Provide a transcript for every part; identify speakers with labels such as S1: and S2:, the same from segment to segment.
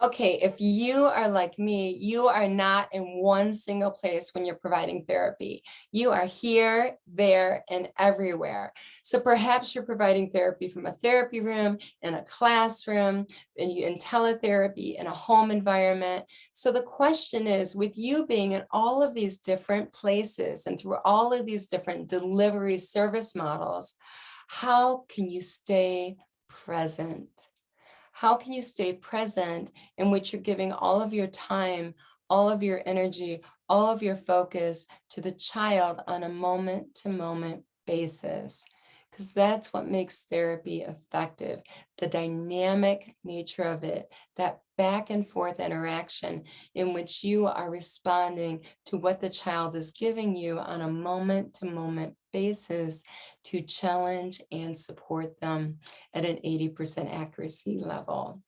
S1: Okay, if you are like me, you are not in one single place when you're providing therapy. You are here, there, and everywhere. So perhaps you're providing therapy from a therapy room, in a classroom, in teletherapy, in a home environment. So the question is, with you being in all of these different places and through all of these different delivery service models, how can you stay present? How can you stay present in which you're giving all of your time, all of your energy, all of your focus to the child on a moment to moment basis? Because that's what makes therapy effective, the dynamic nature of it, that back and forth interaction in which you are responding to what the child is giving you on a moment to moment basis to challenge and support them at an 80% accuracy level.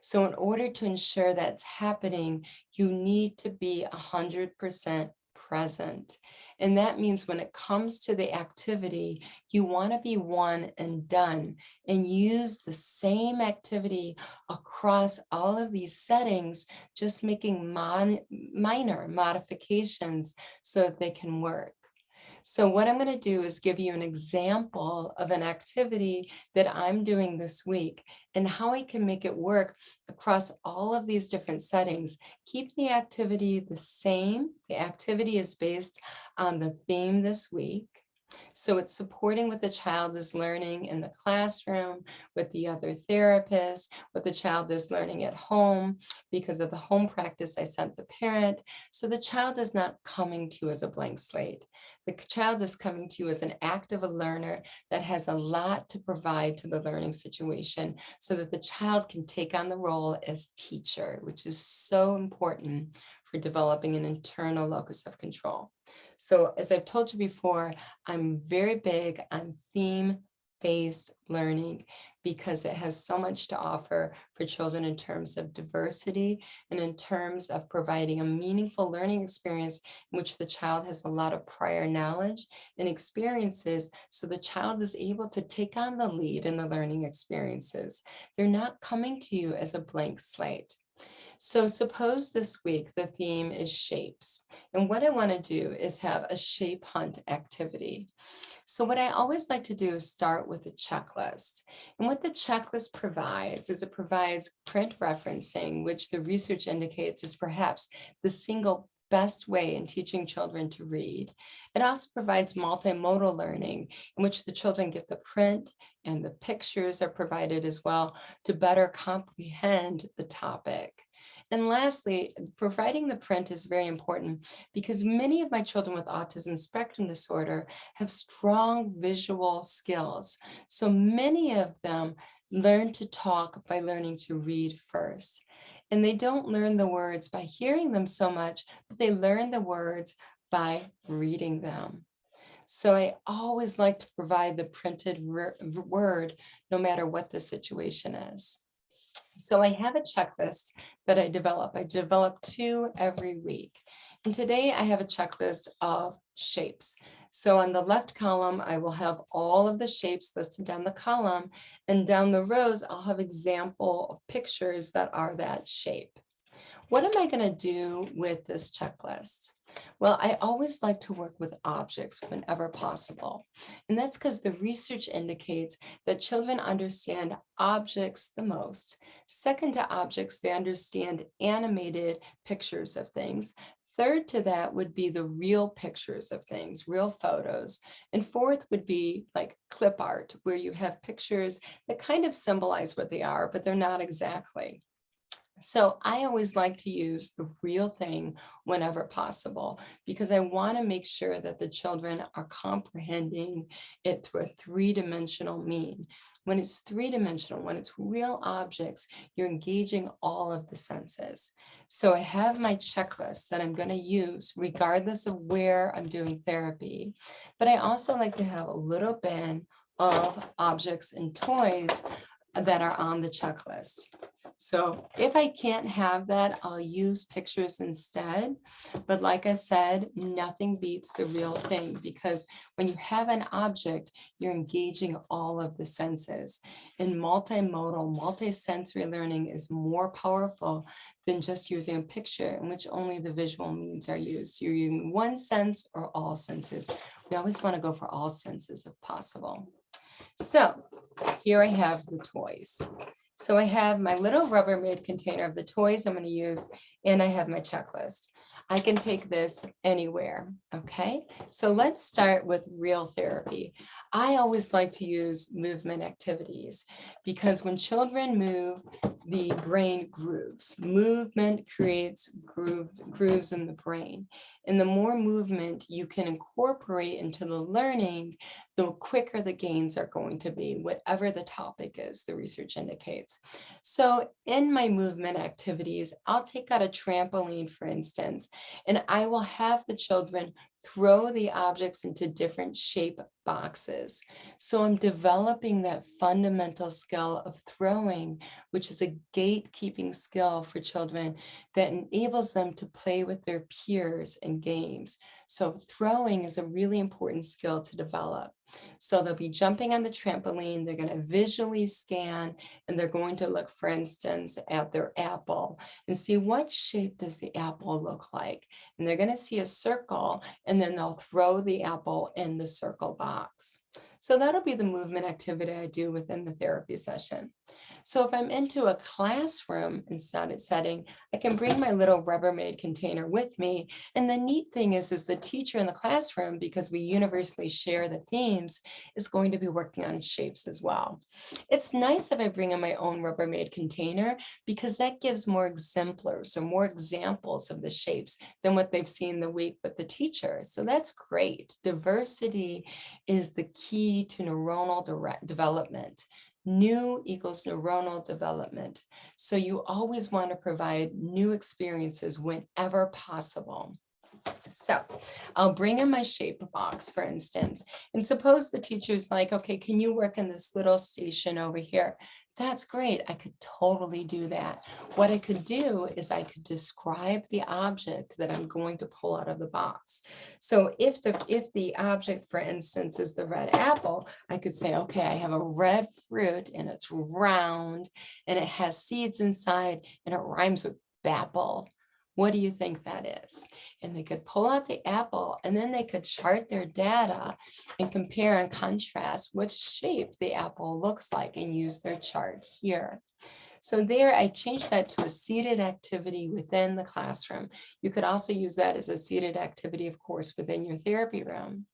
S1: So in order to ensure that's happening, you need to be 100% present. And that means when it comes to the activity, you want to be one and done and use the same activity across all of these settings, just making minor modifications so that they can work. So what I'm going to do is give you an example of an activity that I'm doing this week and how I can make it work across all of these different settings. Keep the activity the same. The activity is based on the theme this week. So it's supporting what the child is learning in the classroom, with the other therapists, what the child is learning at home. Because of the home practice, I sent the parent. So the child is not coming to you as a blank slate. The child is coming to you as an active learner that has a lot to provide to the learning situation so that the child can take on the role as teacher, which is so important for developing an internal locus of control. So as I've told you before, I'm very big on theme-based learning because it has so much to offer for children in terms of diversity and in terms of providing a meaningful learning experience in which the child has a lot of prior knowledge and experiences, so the child is able to take on the lead in the learning experiences. They're not coming to you as a blank slate. So suppose this week the theme is shapes. And what I want to do is have a shape hunt activity. So what I always like to do is start with a checklist. And what the checklist provides is it provides print referencing, which the research indicates is perhaps the single best way in teaching children to read. It also provides multimodal learning in which the children get the print and the pictures are provided as well to better comprehend the topic. And lastly, providing the print is very important because many of my children with autism spectrum disorder have strong visual skills. So many of them learn to talk by learning to read first. And they don't learn the words by hearing them so much, but they learn the words by reading them. So I always like to provide the printed word no matter what the situation is. So I have a checklist that I develop. I develop 2 every week. And today I have a checklist of shapes. So on the left column, I will have all of the shapes listed down the column, and down the rows, I'll have example of pictures that are that shape. What am I going to do with this checklist? Well, I always like to work with objects whenever possible. And that's because the research indicates that children understand objects the most. Second to objects, they understand animated pictures of things. Third to that would be the real pictures of things, real photos. And fourth would be like clip art, where you have pictures that kind of symbolize what they are, but they're not exactly. So I always like to use the real thing whenever possible because I want to make sure that the children are comprehending it through a 3-dimensional mean. When it's 3-dimensional, when it's real objects, you're engaging all of the senses. So I have my checklist that I'm going to use regardless of where I'm doing therapy. But I also like to have a little bin of objects and toys that are on the checklist. So if I can't have that, I'll use pictures instead. But like I said, nothing beats the real thing, because when you have an object, you're engaging all of the senses. And multimodal, multisensory learning is more powerful than just using a picture in which only the visual means are used. You're using one sense or all senses. We always want to go for all senses if possible. So here I have the toys. So I have my little Rubbermaid container of the toys I'm going to use, and I have my checklist. I can take this anywhere, okay? So let's start with real therapy. I always like to use movement activities, because when children move, the brain grooves. Movement creates grooves in the brain. And the more movement you can incorporate into the learning, the quicker the gains are going to be, whatever the topic is, the research indicates. So in my movement activities, I'll take out a trampoline, for instance, and I will have the children throw the objects into different shape boxes. So I'm developing that fundamental skill of throwing, which is a gatekeeping skill for children that enables them to play with their peers in games. So throwing is a really important skill to develop. So they'll be jumping on the trampoline, they're going to visually scan, and they're going to look, for instance, at their apple and see what shape does the apple look like. And they're going to see a circle, and then they'll throw the apple in the circle box. So that'll be the movement activity I do within the therapy session. So if I'm into a classroom instead setting, I can bring my little Rubbermaid container with me. And the neat thing is the teacher in the classroom, because we universally share the themes, is going to be working on shapes as well. It's nice if I bring in my own Rubbermaid container, because that gives more exemplars or more examples of the shapes than what they've seen the week with the teacher. So that's great. Diversity is the key to neuronal development. New equals neuronal development. So you always want to provide new experiences whenever possible. So I'll bring in my shape box, for instance, and suppose the teacher's like, okay, can you work in this little station over here? That's great. I could totally do that. What I could do is I could describe the object that I'm going to pull out of the box. So if the object, for instance, is the red apple, I could say, okay, I have a red fruit and it's round and it has seeds inside and it rhymes with bapple. What do you think that is? And they could pull out the apple, and then they could chart their data and compare and contrast which shape the apple looks like and use their chart here. So there, I changed that to a seated activity within the classroom. You could also use that as a seated activity, of course, within your therapy room.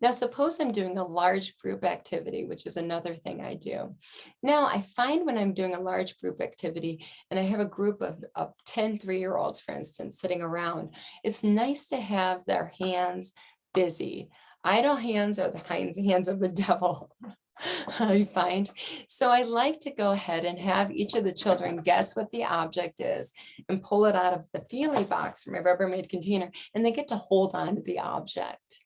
S1: Now, suppose I'm doing a large group activity, which is another thing I do. Now, I find when I'm doing a large group activity and I have a group of 10 3-year-olds, for instance, sitting around, it's nice to have their hands busy. Idle hands are the hands of the devil. I find. So I like to go ahead and have each of the children guess what the object is and pull it out of the feelie box from my Rubbermaid container, and they get to hold on to the object.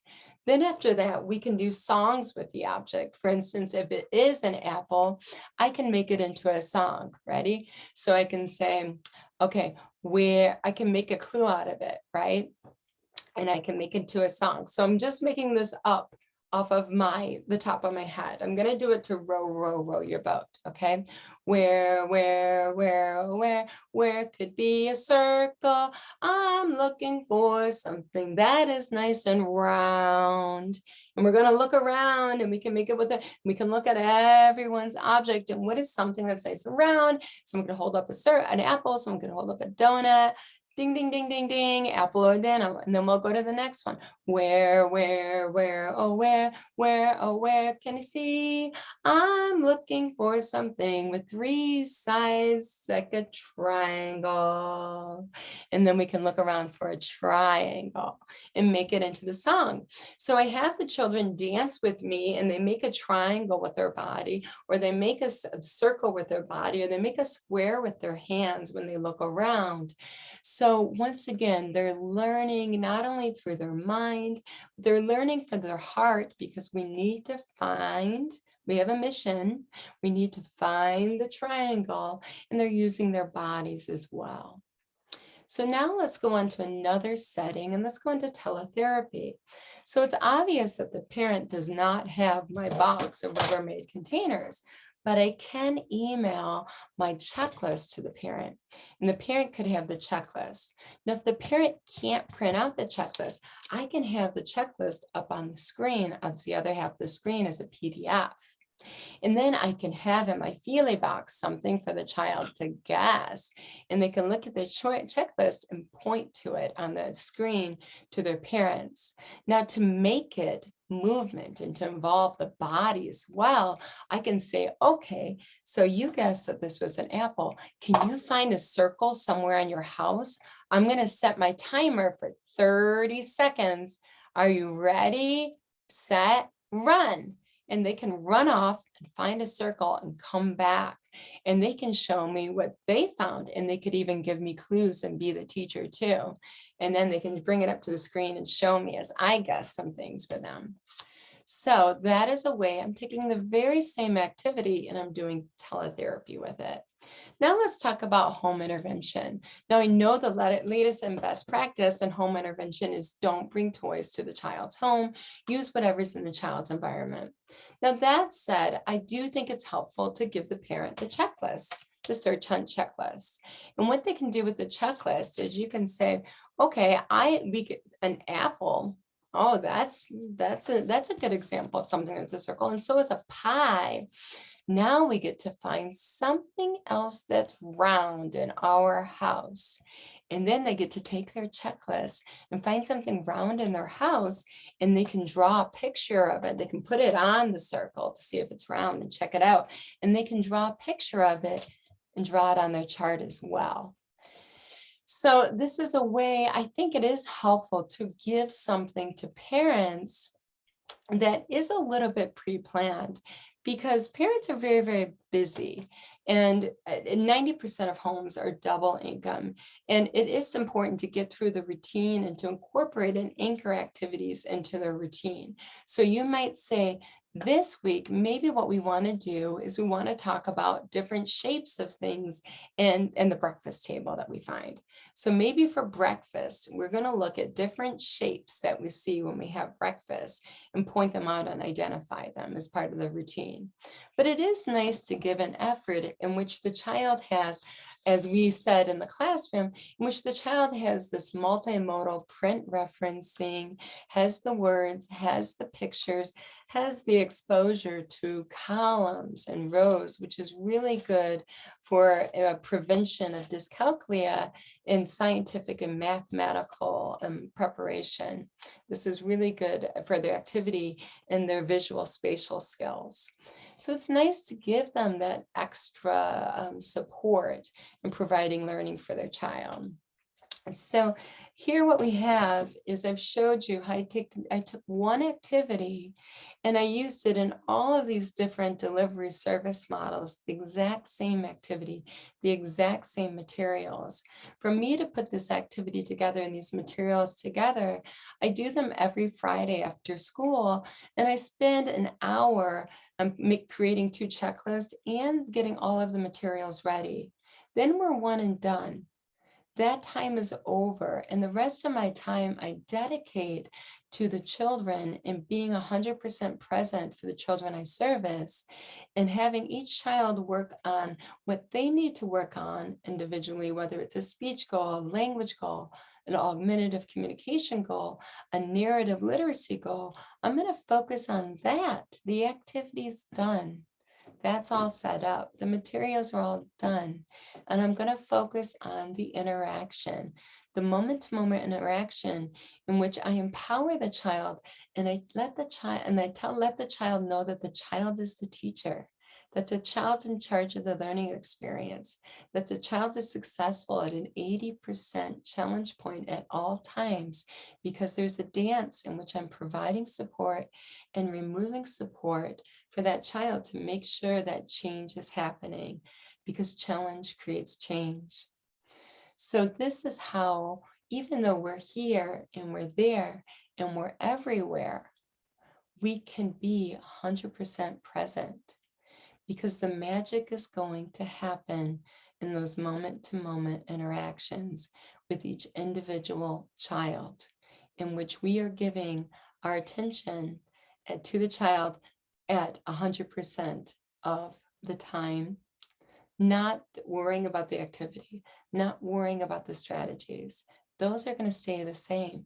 S1: Then after that, we can do songs with the object. For instance, if it is an apple, I can make it into a song. Ready? So I can say, okay, where I can make a clue out of it, right? And I can make it to a song. So I'm just making this up off of the top of my head. I'm gonna do it to row, row, row your boat, okay? Where could be a circle? I'm looking for something that is nice and round. And we're gonna look around and we can make it with it. We can look at everyone's object and what is something that's nice and round. Someone could hold up an apple, someone could hold up a donut. Ding, ding, ding, ding, ding, apple or banana. And then we'll go to the next one. Where, oh, where can you see? I'm looking for something with 3 sides like a triangle. And then we can look around for a triangle and make it into the song. So I have the children dance with me and they make a triangle with their body, or they make a circle with their body, or they make a square with their hands when they look around. So once again, they're learning not only through their mind, but they're learning for their heart, because we need to find We have a mission. We need to find the triangle, and they're using their bodies as well. So now let's go on to another setting, and let's go into teletherapy. So it's obvious that the parent does not have my box of Rubbermaid containers, but I can email my checklist to the parent, and the parent could have the checklist. Now, if the parent can't print out the checklist, I can have the checklist up on the screen. On the other half of the screen as a PDF. And then I can have in my Feely box something for the child to guess. And they can look at their checklist and point to it on the screen to their parents. Now, to make it movement and to involve the body as well, I can say, okay, so you guessed that this was an apple. Can you find a circle somewhere in your house? I'm going to set my timer for 30 seconds. Are you ready, set, run? And they can run off and find a circle and come back. And they can show me what they found. And they could even give me clues and be the teacher too. And then they can bring it up to the screen and show me as I guess some things for them. So that is a way I'm taking the very same activity and I'm doing teletherapy with it. Now let's talk about home intervention. Now I know the latest and best practice in home intervention is don't bring toys to the child's home, use whatever's in the child's environment. Now that said, I do think it's helpful to give the parent the checklist, the search hunt checklist. And what they can do with the checklist is you can say, okay, an apple. Oh, that's a good example of something that's a circle. And so is a pie. Now we get to find something else that's round in our house. And then they get to take their checklist and find something round in their house, and they can draw a picture of it. They can put it on the circle to see if it's round and check it out. And they can draw a picture of it and draw it on their chart as well. So this is a way I think it is helpful to give something to parents that is a little bit pre-planned, because parents are very, very busy, and 90% of homes are double income. And it is important to get through the routine and to incorporate and anchor activities into their routine. So you might say, this week, maybe what we want to do is we want to talk about different shapes of things and the breakfast table that we find. So maybe for breakfast, we're going to look at different shapes that we see when we have breakfast and point them out and identify them as part of the routine. But it is nice to give an effort in which the child has, as we said in the classroom, in which the child has this multimodal print referencing, has the words, has the pictures, has the exposure to columns and rows, which is really good for prevention of dyscalculia in scientific and mathematical preparation. This is really good for their activity and their visual spatial skills. So it's nice to give them that extra support in providing learning for their child. So here what we have is I've showed you how I took one activity and I used it in all of these different delivery service models, the exact same activity, the exact same materials. For me to put this activity together and these materials together, I do them every Friday after school, and I spend an hour creating 2 checklists and getting all of the materials ready. Then we're one and done. That time is over, and the rest of my time I dedicate to the children and being 100% present for the children I service, and having each child work on what they need to work on individually, whether it's a speech goal, a language goal, an augmentative communication goal, a narrative literacy goal. I'm going to focus on that. The activity's done. That's all set up. The materials are all done. And I'm going to focus on the interaction, the moment-to-moment interaction in which I empower the child, and I let the child know that the child is the teacher, that the child's in charge of the learning experience, that the child is successful at an 80% challenge point at all times, because there's a dance in which I'm providing support and removing support for that child to make sure that change is happening, because challenge creates change. So this is how, even though we're here and we're there and we're everywhere, we can be 100% present, because the magic is going to happen in those moment-to-moment interactions with each individual child, in which we are giving our attention to the child at 100% of the time, not worrying about the activity, not worrying about the strategies. Those are going to stay the same.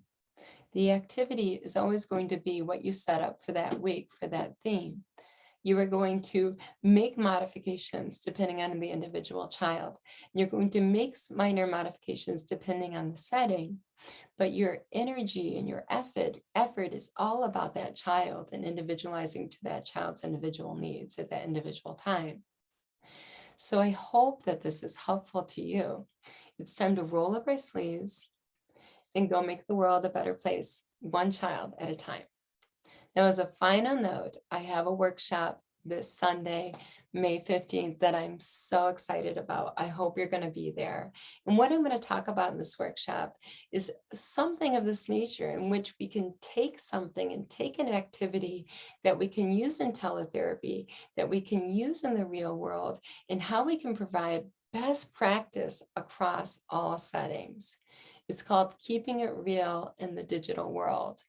S1: The activity is always going to be what you set up for that week, for that theme. You are going to make modifications depending on the individual child. You're going to make minor modifications depending on the setting, but your energy and your effort is all about that child and individualizing to that child's individual needs at that individual time. So I hope that this is helpful to you. It's time to roll up our sleeves and go make the world a better place, one child at a time. Now, as a final note, I have a workshop this Sunday, May 15th, that I'm so excited about. I hope you're going to be there. And what I'm going to talk about in this workshop is something of this nature, in which we can take something and take an activity that we can use in teletherapy, that we can use in the real world, and how we can provide best practice across all settings. It's called Keeping It Real in the Digital World.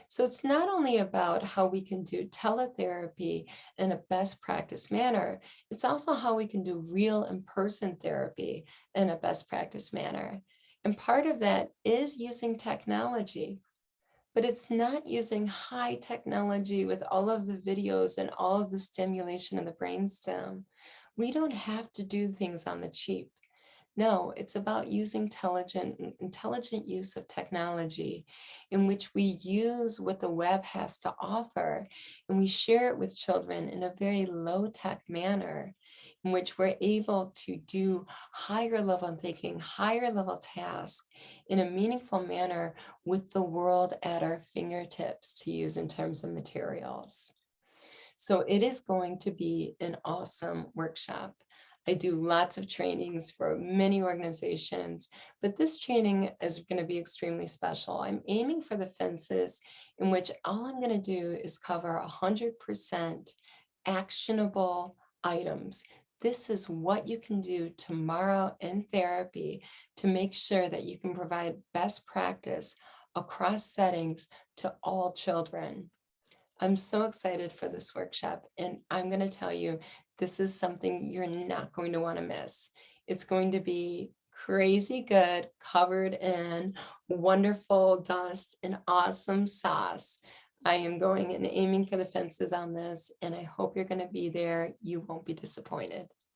S1: So it's not only about how we can do teletherapy in a best practice manner, it's also how we can do real in-person therapy in a best practice manner. And part of that is using technology, but it's not using high technology with all of the videos and all of the stimulation of the brainstem. We don't have to do things on the cheap. No, it's about using intelligent use of technology, in which we use what the web has to offer, and we share it with children in a very low-tech manner, in which we're able to do higher level thinking, higher level tasks in a meaningful manner with the world at our fingertips to use in terms of materials. So it is going to be an awesome workshop. I do lots of trainings for many organizations, but this training is going to be extremely special. I'm aiming for the fences, in which all I'm going to do is cover 100% actionable items. This is what you can do tomorrow in therapy to make sure that you can provide best practice across settings to all children. I'm so excited for this workshop, and I'm going to tell you, this is something you're not going to want to miss. It's going to be crazy good, covered in wonderful dust and awesome sauce. I am going and aiming for the fences on this, and I hope you're going to be there. You won't be disappointed.